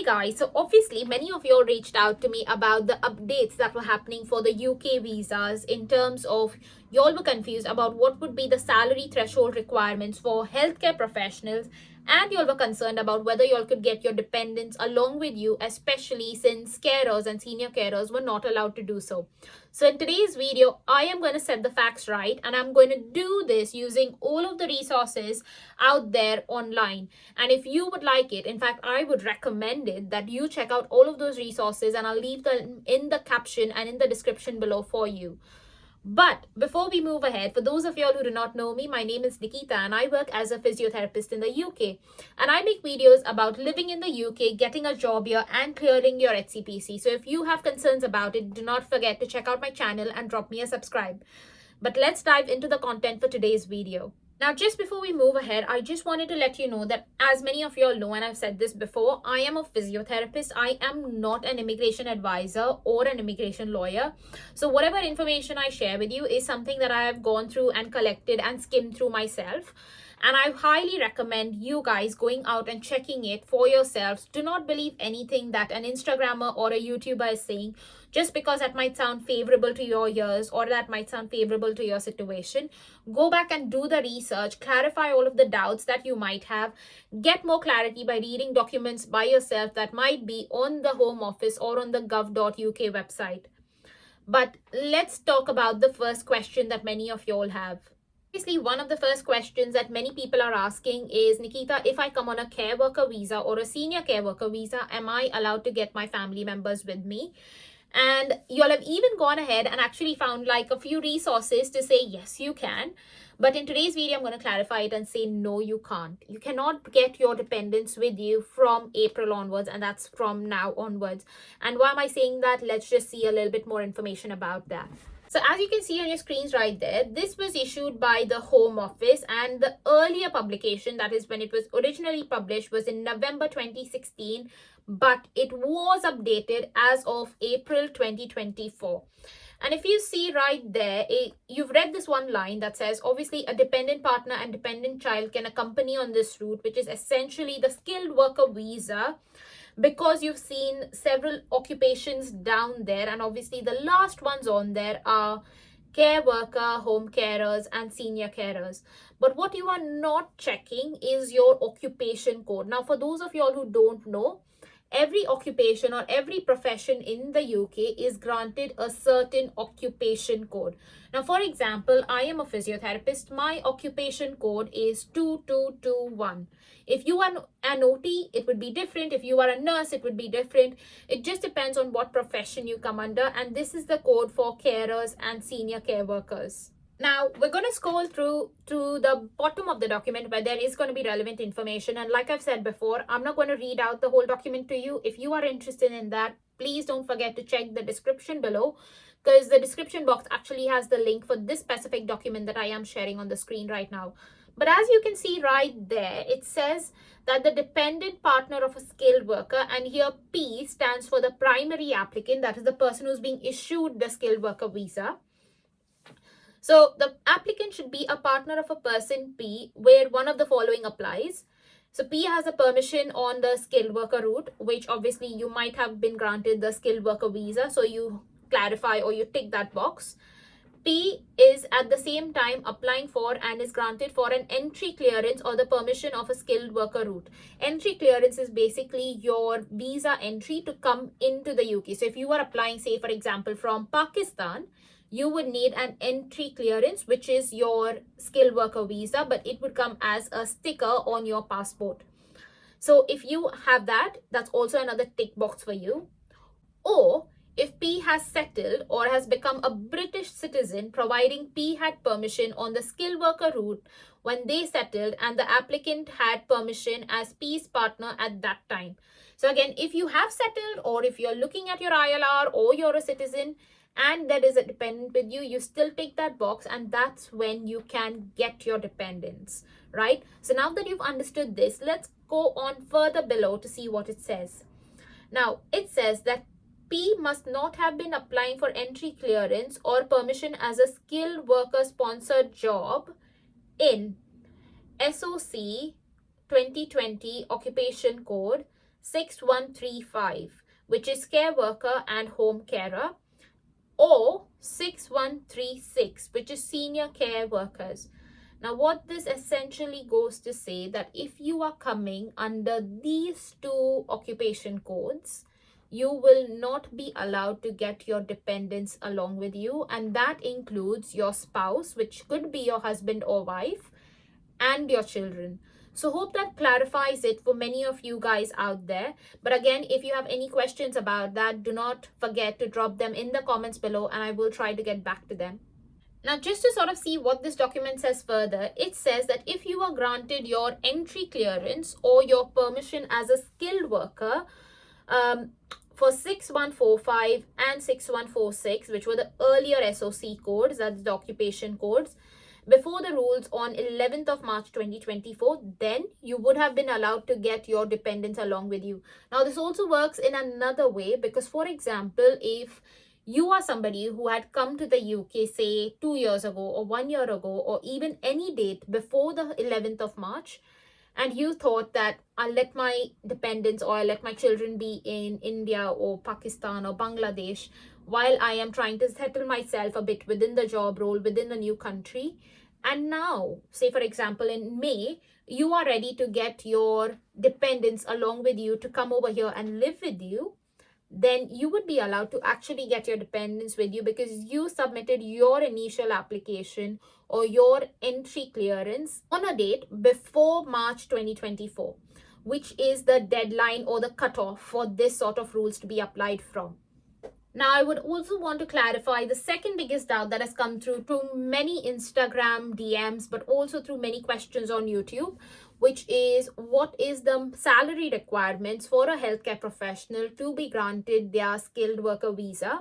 Guys, so obviously many of you all reached out to me about the updates that were happening for the UK visas in terms of y'all were confused about what would be the salary threshold requirements for healthcare professionals, and y'all were concerned about whether y'all could get your dependents along with you, especially since carers and senior carers were not allowed to do so. So in today's video, I am going to set the facts right, and I'm going to do this using all of the resources out there online. And if you would like it, in fact, I would recommend it that you check out all of those resources, and I'll leave them in the caption and in the description below for you. But before we move ahead, for those of y'all who do not know me, my name is Nikita and I work as a physiotherapist in the UK. And I make videos about living in the UK, getting a job here and clearing your HCPC. So if you have concerns about it, do not forget to check out my channel and drop me a subscribe. But let's dive into the content for today's video. Now, just before we move ahead, I just wanted to let you know that, as many of you all know, and I've said this before, I am a physiotherapist. I am not an immigration advisor or an immigration lawyer. So whatever information I share with you is something that I have gone through and collected and skimmed through myself. And I highly recommend you guys going out and checking it for yourselves. Do not believe anything that an Instagrammer or a YouTuber is saying just because that might sound favorable to your ears or that might sound favorable to your situation. Go back and do the research, clarify all of the doubts that you might have, get more clarity by reading documents by yourself that might be on the Home Office or on the gov.uk website. But let's talk about the first question that many of you all have. Obviously, one of the first questions that many people are asking is, Nikita, if I come on a care worker visa or a senior care worker visa, am I allowed to get my family members with me? And you'll have even gone ahead and actually found like a few resources to say, yes, you can. But in today's video, I'm going to clarify it and say, no, you can't. You cannot get your dependents with you from April onwards, and that's from now onwards. And why am I saying that? Let's just see a little bit more information about that. So as you can see on your screens right there, this was issued by the Home Office, and the earlier publication, that is when it was originally published, was in November 2016, but it was updated as of April 2024. And if you see right there, you've read this one line that says, obviously, a dependent partner and dependent child can accompany on this route, which is essentially the skilled worker visa, because you've seen several occupations down there, and obviously the last ones on there are care worker, home carers, and senior carers. But what you are not checking is your occupation code. Now, for those of you all who don't know, every occupation or every profession in the UK is granted a certain occupation code. Now, for example, I am a physiotherapist. My occupation code is 2221. If you are an OT, it would be different. If you are a nurse, it would be different. It just depends on what profession you come under. And this is the code for carers and senior care workers. Now, we're going to scroll through to the bottom of the document where there is going to be relevant information. And like I've said before, I'm not going to read out the whole document to you. If you are interested in that, please don't forget to check the description below, because the description box actually has the link for this specific document that I am sharing on the screen right now. But as you can see right there, it says that the dependent partner of a skilled worker, and here P stands for the primary applicant, that is the person who's being issued the skilled worker visa. So the applicant should be a partner of a person P, where one of the following applies. So P has a permission on the skilled worker route, which obviously you might have been granted the skilled worker visa. So you clarify or you tick that box. P is at the same time applying for and is granted for an entry clearance or the permission of a skilled worker route. Entry clearance is basically your visa entry to come into the UK. So if you are applying, say, for example, from Pakistan, you would need an entry clearance, which is your skilled worker visa, but it would come as a sticker on your passport. So if you have that, that's also another tick box for you. Or if P has settled or has become a British citizen, providing P had permission on the skilled worker route when they settled and the applicant had permission as P's partner at that time. So again, if you have settled or if you're looking at your ILR or you're a citizen and there is a dependent with you, you still take that box, and that's when you can get your dependents, right? So now that you've understood this, let's go on further below to see what it says. Now, it says that P must not have been applying for entry clearance or permission as a skilled worker sponsored job in SOC 2020 occupation code 6135, which is care worker and home carer, or 6136, which is senior care workers. Now, what this essentially goes to say that if you are coming under these two occupation codes, you will not be allowed to get your dependents along with you, and that includes your spouse, which could be your husband or wife, and your children. So hope that clarifies it for many of you guys out there. But again, if you have any questions about that, do not forget to drop them in the comments below and I will try to get back to them. Now, just to sort of see what this document says further, it says that if you are granted your entry clearance or your permission as a skilled worker for 6145 and 6146, which were the earlier SOC codes, that's the occupation codes, before the rules on 11th of March 2024, then you would have been allowed to get your dependents along with you. Now, this also works in another way because, for example, if you are somebody who had come to the UK, say 2 years ago or 1 year ago, or even any date before the 11th of March, and you thought that I'll let my dependents or I'll let my children be in India or Pakistan or Bangladesh while I am trying to settle myself a bit within the job role, within the new country. And now, say for example, in May, you are ready to get your dependents along with you to come over here and live with you, then you would be allowed to actually get your dependents with you because you submitted your initial application or your entry clearance on a date before March 2024, which is the deadline or the cutoff for this sort of rules to be applied from. Now, I would also want to clarify the second biggest doubt that has come through many Instagram DMs, but also through many questions on YouTube, which is what is the salary requirements for a healthcare professional to be granted their skilled worker visa.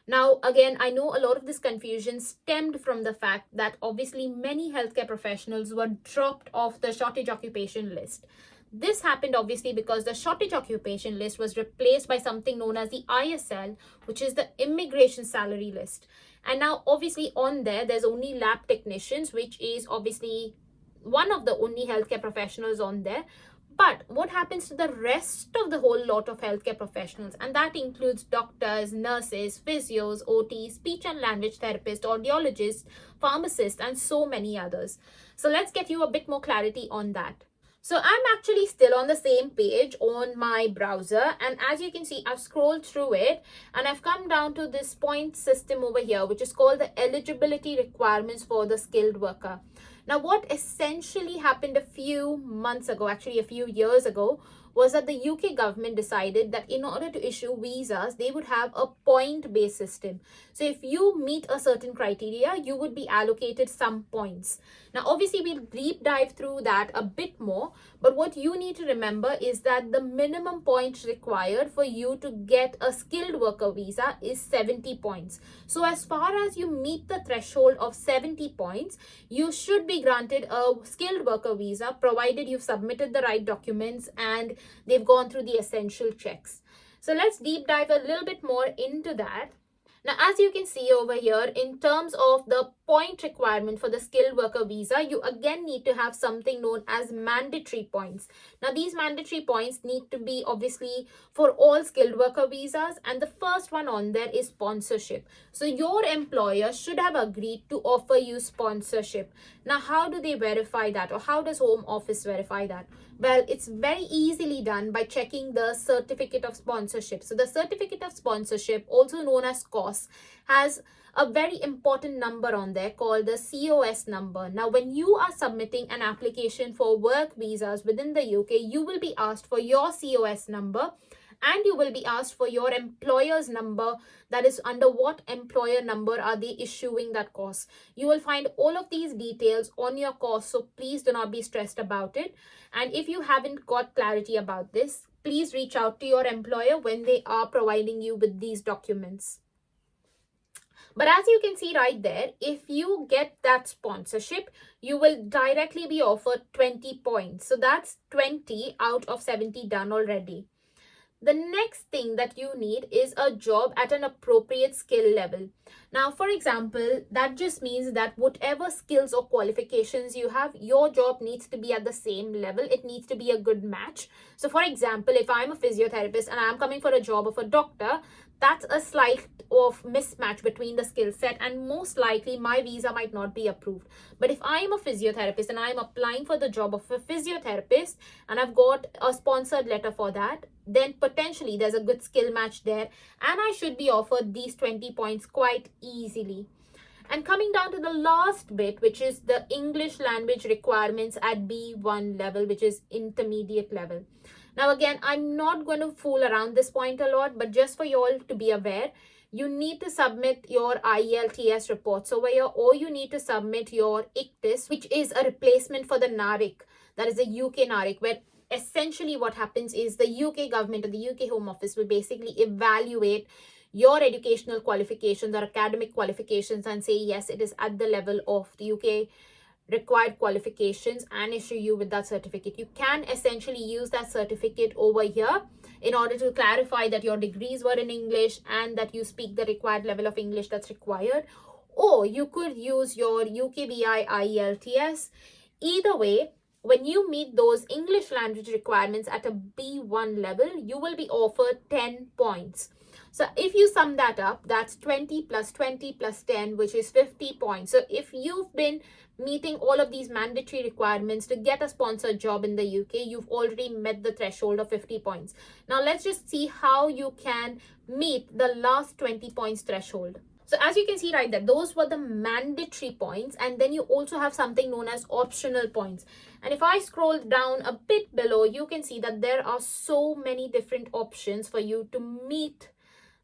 Now, again, I know a lot of this confusion stemmed from the fact that obviously many healthcare professionals were dropped off the shortage occupation list. This happened obviously because the shortage occupation list was replaced by something known as the ISL, which is the immigration salary list. And now obviously on there, there's only lab technicians, which is obviously one of the only healthcare professionals on there. But what happens to the rest of the whole lot of healthcare professionals? And that includes doctors, nurses, physios, OTs, speech and language therapists, audiologists, pharmacists, and so many others. So let's get you a bit more clarity on that. So I'm actually still on the same page on my browser, and as you can see, I've scrolled through it and I've come down to this point system over here, which is called the eligibility requirements for the skilled worker. Now, what essentially happened a few months ago, actually a few years ago, was that the UK government decided that in order to issue visas, they would have a point-based system. So if you meet a certain criteria, you would be allocated some points. Now, obviously, we'll deep dive through that a bit more, but what you need to remember is that the minimum points required for you to get a skilled worker visa is 70 points. So as far as you meet the threshold of 70 points, you should be granted a skilled worker visa, provided you've submitted the right documents and they've gone through the essential checks. So let's deep dive a little bit more into that. Now, as you can see over here, in terms of the point requirement for the skilled worker visa, you again need to have something known as mandatory points. Now, these mandatory points need to be obviously for all skilled worker visas, and the first one on there is sponsorship. So your employer should have agreed to offer you sponsorship. Now, how do they verify that, or how does Home Office verify that? Well, it's very easily done by checking the certificate of sponsorship. So the certificate of sponsorship, also known as COS, has a very important number on there called the COS number. Now, when you are submitting an application for work visas within the UK, you will be asked for your COS number, and you will be asked for your employer's number, that is under what employer number are they issuing that course. You will find all of these details on your course, so please do not be stressed about it. And if you haven't got clarity about this, please reach out to your employer when they are providing you with these documents. But as you can see right there, if you get that sponsorship, you will directly be offered 20 points. So that's 20 out of 70 done already. The next thing that you need is a job at an appropriate skill level. Now, for example, that just means that whatever skills or qualifications you have, your job needs to be at the same level. It needs to be a good match. So, for example, if I'm a physiotherapist and I'm coming for a job of a doctor, that's a slight of mismatch between the skill set, and most likely my visa might not be approved. But if I am a physiotherapist and I'm applying for the job of a physiotherapist and I've got a sponsored letter for that, then potentially there's a good skill match there, and I should be offered these 20 points quite easily. And coming down to the last bit, which is the English language requirements at B1 level, which is intermediate level. Now, again, I'm not going to fool around this point a lot, but just for you all to be aware, you need to submit your IELTS reports over here, or you need to submit your ICTIS, which is a replacement for the NARIC, that is the UK NARIC, where essentially what happens is the UK government or the UK Home Office will basically evaluate your educational qualifications or academic qualifications and say, yes, it is at the level of the UK required qualifications, and issue you with that certificate. You can essentially use that certificate over here in order to clarify that your degrees were in English and that you speak the required level of English that's required. Or you could use your UKVI IELTS. Either way, when you meet those English language requirements at a B1 level, you will be offered 10 points. So if you sum that up, that's 20 plus 20 plus 10, which is 50 points. So if you've been meeting all of these mandatory requirements to get a sponsored job in the UK, you've already met the threshold of 50 points. Now let's just see how you can meet the last 20 points threshold. So as you can see right there, those were the mandatory points, and then you also have something known as optional points. And if I scroll down a bit below, you can see that there are so many different options for you to meet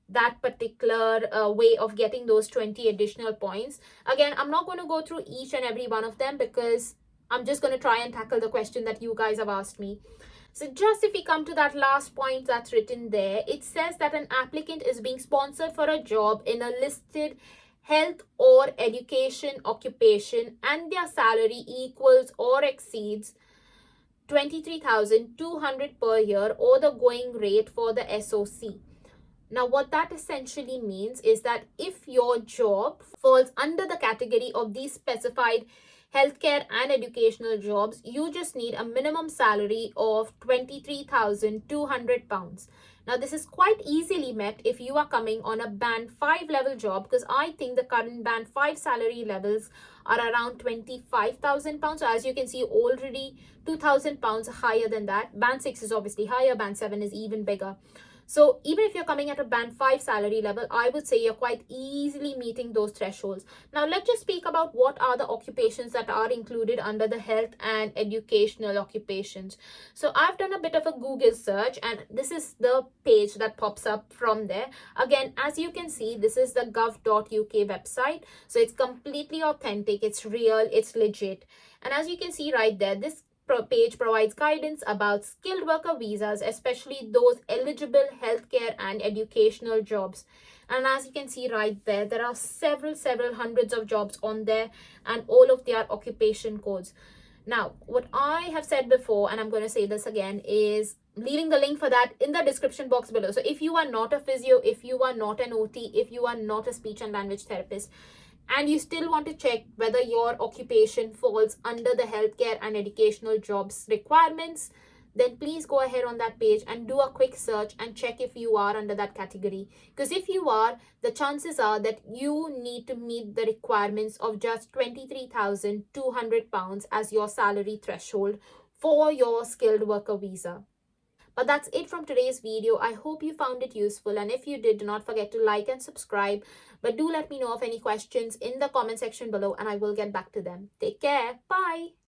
that particular way of getting those 20 additional points. Again, I'm not going to go through each and every one of them because I'm just going to try and tackle the question that you guys have asked me. So just if we come to that last point that's written there, it says that an applicant is being sponsored for a job in a listed health or education occupation and their salary equals or exceeds 23,200 per year or the going rate for the SOC. Now, what that essentially means is that if your job falls under the category of these specified healthcare and educational jobs, you just need a minimum salary of £23,200. Now, this is quite easily met if you are coming on a band 5 level job, because I think the current band 5 salary levels are around £25,000. So as you can see, already £2,000 higher than that. Band 6 is obviously higher, band 7 is even bigger. So even if you're coming at a band 5 salary level, I would say you're quite easily meeting those thresholds. Now let's just speak about what are the occupations that are included under the health and educational occupations. So I've done a bit of a Google search, and this is the page that pops up from there. Again, as you can see, this is the gov.uk website. So it's completely authentic, it's real, it's legit. And as you can see right there, this page provides guidance about skilled worker visas, especially those eligible healthcare and educational jobs. And as you can see right there, there are several hundreds of jobs on there, and all of their occupation codes. Now, what I have said before, and I'm going to say this again, is leaving the link for that in the description box below. So if you are not a physio, if you are not an OT, if you are not a speech and language therapist, and you still want to check whether your occupation falls under the healthcare and educational jobs requirements, then please go ahead on that page and do a quick search and check if you are under that category. Because if you are, the chances are that you need to meet the requirements of just £23,200 as your salary threshold for your skilled worker visa. But that's it from today's video. I hope you found it useful, and if you did, do not forget to like and subscribe. But do let me know of any questions in the comment section below, and I will get back to them. Take care. Bye.